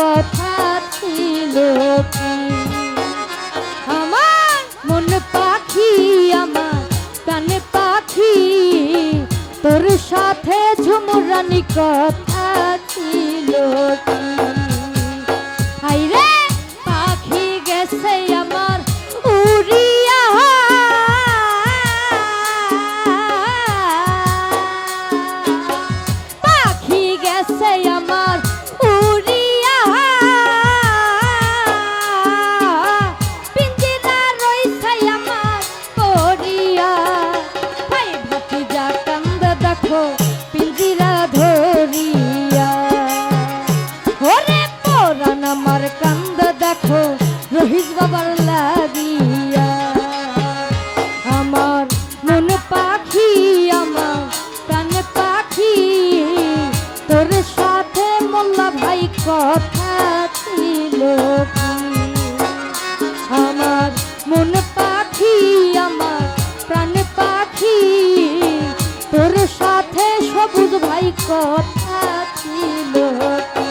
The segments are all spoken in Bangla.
কথা ছিল কি আমার মন পাখি আমার কানে পাখি তোর সাথে ঝুমুরানি কথা ছিল কি হাইরে পাখি গেছে আমার উড়িয়া পাখি গেছে আমার উড়িয়া পিঞ্জিরা রইছে আমার পড়িয়া ভাই ভাতিজা কান্দ দেখো পিঞ্জিরা ধরিয়া ওরে পরাণ আমার কান্দ দেখো রহিস বাবার লাগিয়া আমার মন পাখি আমার কান পাখি তোর সাথে মোল্লা ভাই কথা ছিল কি আমার মন পাখি আমার প্রাণ পাখি তোর সাথে সবুজ ভাই কথা ছিল কি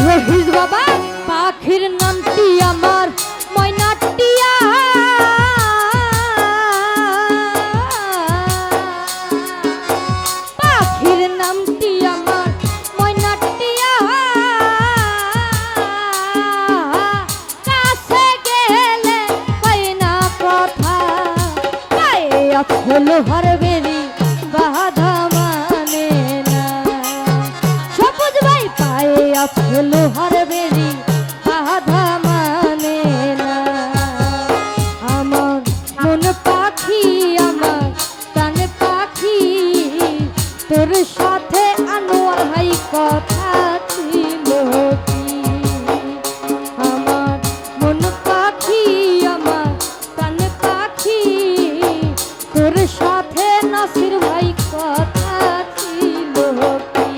রহিস বাবা পাখির নামটি আমার ময়নাটিয়া পাখির নামটি আমার ময়নাটিয়া কাছে গেলে পাই না কথা পায়ে আছল হর বেরি বাধা মানে না সবুজ ভাই পায়ে আছল হর বেরি বাধা মানে না আমার মন পাখি আমার প্রাণ পাখি তোর সাথে আনোয়ার ভাই কথা ছিল কি আমার মন পাখি আমার প্রাণ পাখি তোর সাথে নাসির ভাই কথা ছিল কি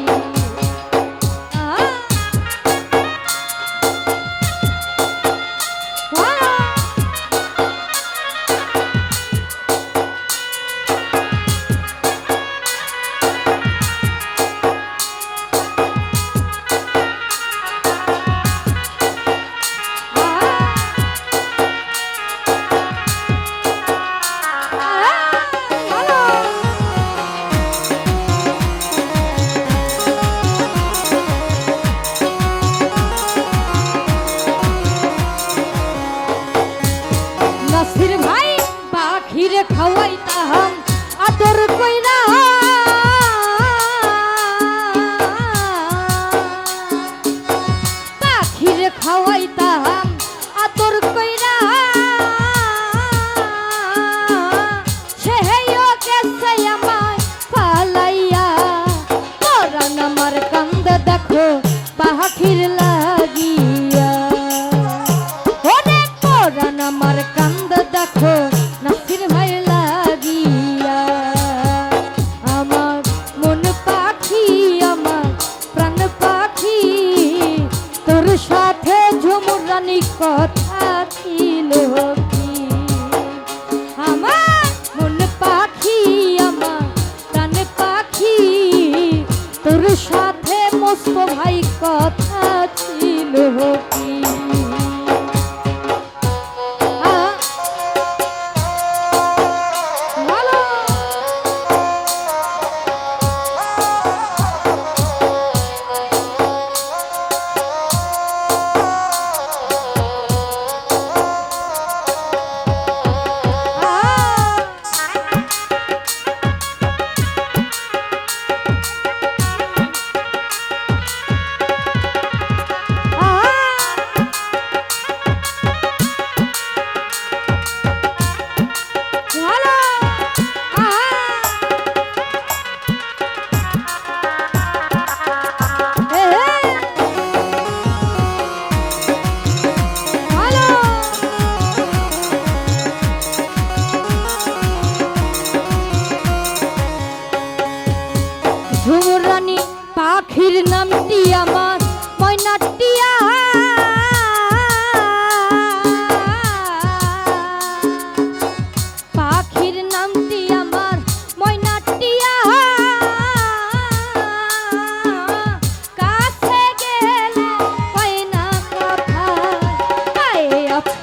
নাসির ভাই পাখিরে খাওয়াইতাম আদর কইরা পাখিরে খাওয়াইতাম আদর কইরা সেহেও গেছে আমায় পালাইয়া পরাণ আমার কান্দ দেখো পাখির লাগিয়া ওরে পরাণ আমার কান্দ দেখো নাসির ভাই লাগিয়া আমার মন পাখি আমার প্রাণ পাখি তোর সাথে ঝুমুরানি কথা ছিল কি আমার মন পাখি আমার প্রাণ পাখি তোর সাথে মস্ত ভাই কথা ছিল কি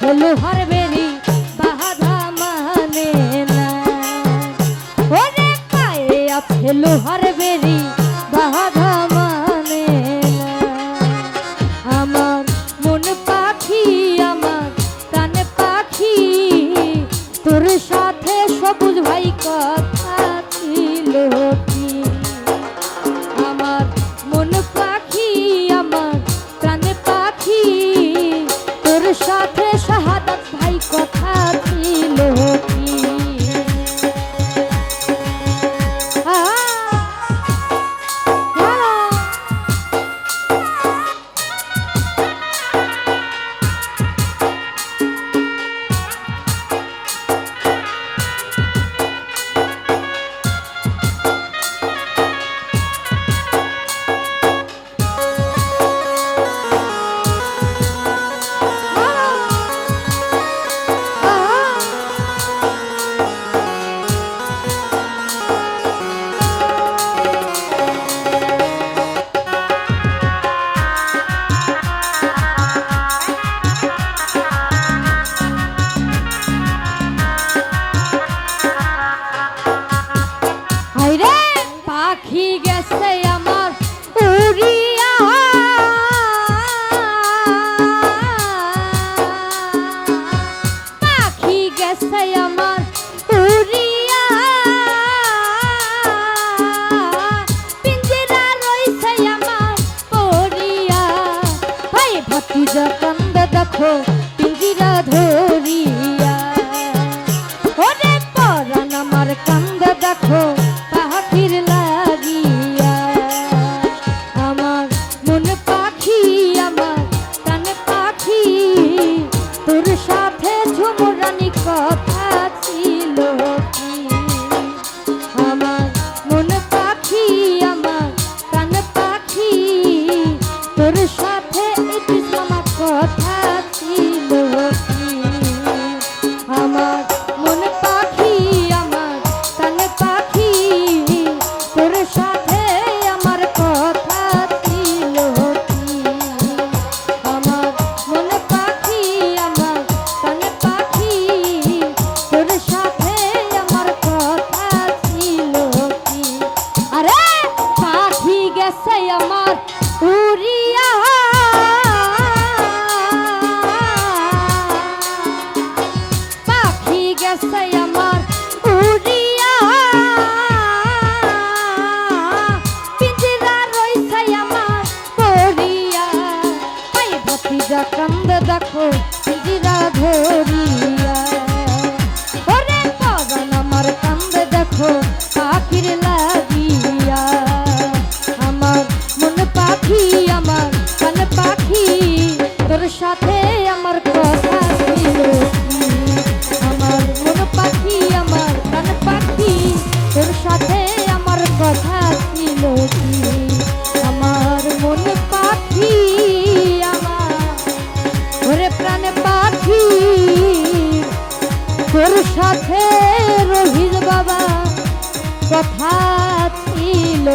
আছে লোহার বেরি বাধা মানে না, ওরে পায়ে আছে লোহার বেরি বাধা মানে না। আমার মন পাখি আমার প্রাণ পাখি তোর সাথে সবুজ ভাই কথা ছিল কি? আমার মন পাখি আমার প্রাণ পাখি তোর সাথে শাহাদাত ভাই কথা ছিল কি? পাখি গেছে আমার উড়িয়া, পাখি গেছে আমার উড়িয়া, পিঞ্জিরা রইছে আমার পড়িয়া। ভাই ভাতিজা কান্দে দেখো পিঞ্জিরা ধরিয়া, ওরে পরাণ আমার কান্দে দেখো পাখির লাগিয়া। আমার মন পাখি আমার প্রাণ পাখি তোর সাথে ঝুমরানি কথা ছিল কি? আমার মন পাখি আমার প্রাণ পাখি তোর সাথে ইতিস মামা কথা ছিল কি? আমার মন পাখি আমার প্রাণ পাখি তোর সাথে আমার কথা ছিল কি? আমার মন পাখি আমার প্রাণ পাখি তোর সাথে আমার কথা ছিল কি? আরে পাখি গেছে আমার উড়িয়া, পাখি গেছে আমার উড়িয়া, পিঞ্জিরা রইছে আমার পড়িয়া। পাই ভাতিজা কান্দে দেখো পিঞ্জিরা ধরিয়া, ওরে পরাণ আমার কান্দে দেখো পাখির লাগিয়া। আমার মন পাখি আমার প্রাণ পাখি তোর সাথে আমার কথা ছিল কি? আমার মন পাখি আমার প্রাণ পাখি তোর সাথে আমার কথা ছিল কি? আমার মন পাখি আমার ওরে প্রাণ পাখি তোর সাথে রহিল বাবা কথা ছিল